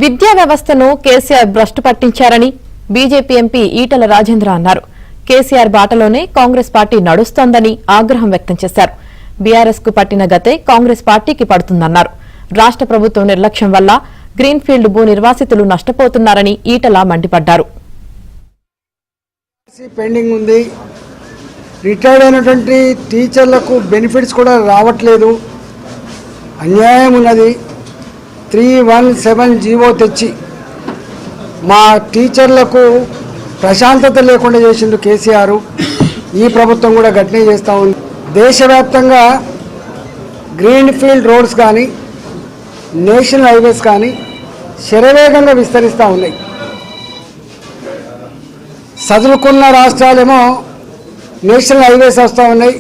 విద్యా వ్యవస్థను కేసీఆర్ భ్రష్టు పట్టించారని బీజేపీ ఎంపీ ఈటల రాజేంద్ర అన్నారు. కేసీఆర్ బాటలోనే కాంగ్రెస్ పార్టీ నడుస్తోందని ఆగ్రహం వ్యక్తం చేశారు. బీఆర్ఎస్ కు పట్టిన గతే కాంగ్రెస్ పార్టీకి పడుతుందన్నారు. రాష్ట్ర ప్రభుత్వం నిర్లక్ష్యం వల్ల గ్రీన్ఫీల్డ్ భూ నిర్వాసితులు నష్టపోతున్నారని ఈటల మండిపడ్డారు. పెండింగ్ ఉంది. రిటైర్డ్ అయినటువంటి టీచర్లకు బెనిఫిట్స్ కూడా రావట్లేదు. అన్యాయం ఉన్నది. 317 జీవో తెచ్చి మా టీచర్లకు ప్రశాంతత లేకుండా చేసిండు కేసీఆర్. ఈ ప్రభుత్వం కూడా గట్టినే చేస్తూ ఉంది. దేశవ్యాప్తంగా గ్రీన్ఫీల్డ్ రోడ్స్ కానీ నేషనల్ హైవేస్ కానీ శరవేగంగా విస్తరిస్తూ ఉన్నాయి. చదువుకున్న రాష్ట్రాలేమో నేషనల్ హైవేస్ వస్తూ ఉన్నాయి.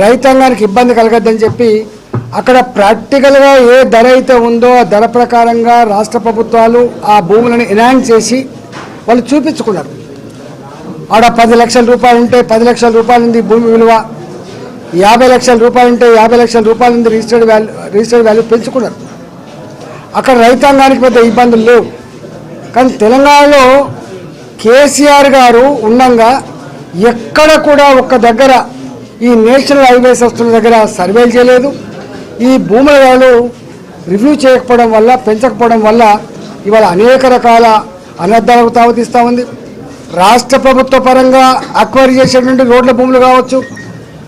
రైతాంగానికి ఇబ్బంది కలగద్దని చెప్పి అక్కడ ప్రాక్టికల్గా ఏ ధర అయితే ఉందో ఆ ధర ప్రకారంగా రాష్ట్ర ప్రభుత్వాలు ఆ భూములను ఎనాన్స్ చేసి వాళ్ళు చూపించుకున్నారు. ఆడ 10 లక్షల రూపాయలు ఉంటే 10 లక్షల రూపాయలు ఉంది భూమి విలువ, 50 లక్షల రూపాయలు ఉంటే 50 లక్షల రూపాయలు ఉంది రిజిస్టర్డ్ వాల్యూ పెంచుకున్నారు. అక్కడ రైతాంగానికి పెద్ద ఇబ్బందులు లేవు. కానీ తెలంగాణలో కేసీఆర్ గారు ఉండగా ఎక్కడ కూడా ఒక్క దగ్గర ఈ నేషనల్ హైవేస్ వస్తున్న దగ్గర సర్వేలు చేయలేదు. ఈ భూముల వాళ్ళు రివ్యూ చేయకపోవడం వల్ల, పెంచకపోవడం వల్ల ఇవాళ అనేక రకాల అనర్థాలకు తావతీస్తూ ఉంది. రాష్ట్ర ప్రభుత్వ పరంగా అక్వైర్ చేసేటువంటి రోడ్ల భూములు కావచ్చు,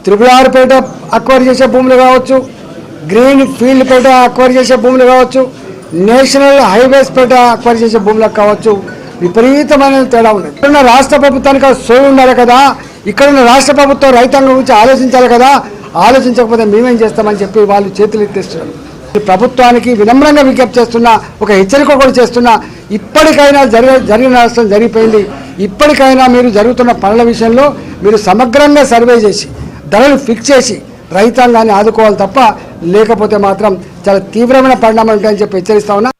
త్రిపురారిపేట అక్వైర్ చేసే భూములు కావచ్చు, గ్రీన్ ఫీల్డ్ పేట అక్వైర్ చేసే భూములు కావచ్చు, నేషనల్ హైవేస్ పేట అక్వైర్ చేసే భూములకు కావచ్చు, విపరీతమైన తేడా ఉన్నది. ఇక్కడున్న రాష్ట్ర ప్రభుత్వానికి సోయి ఉండాలి కదా, ఇక్కడున్న రాష్ట్ర ప్రభుత్వం రైతాంగం గురించి ఆలోచించాలి కదా, ఆలోచించకపోతే మేమేం చేస్తామని చెప్పి వాళ్ళు చేతులు ఎత్తేస్తున్నారు. ప్రభుత్వానికి వినమ్రంగా విజ్ఞప్తి చేస్తున్నా, ఒక హెచ్చరిక కూడా చేస్తున్నా, ఇప్పటికైనా జరిగిన నష్టం జరిగిపోయింది. ఇప్పటికైనా మీరు జరుగుతున్న పనుల విషయంలో మీరు సమగ్రంగా సర్వే చేసి ధరలు ఫిక్స్ చేసి రైతాంగాన్ని ఆదుకోవాలి తప్ప, లేకపోతే మాత్రం చాలా తీవ్రమైన పరిణామాలు ఉంటాయని చెప్పి హెచ్చరిస్తా ఉన్నా.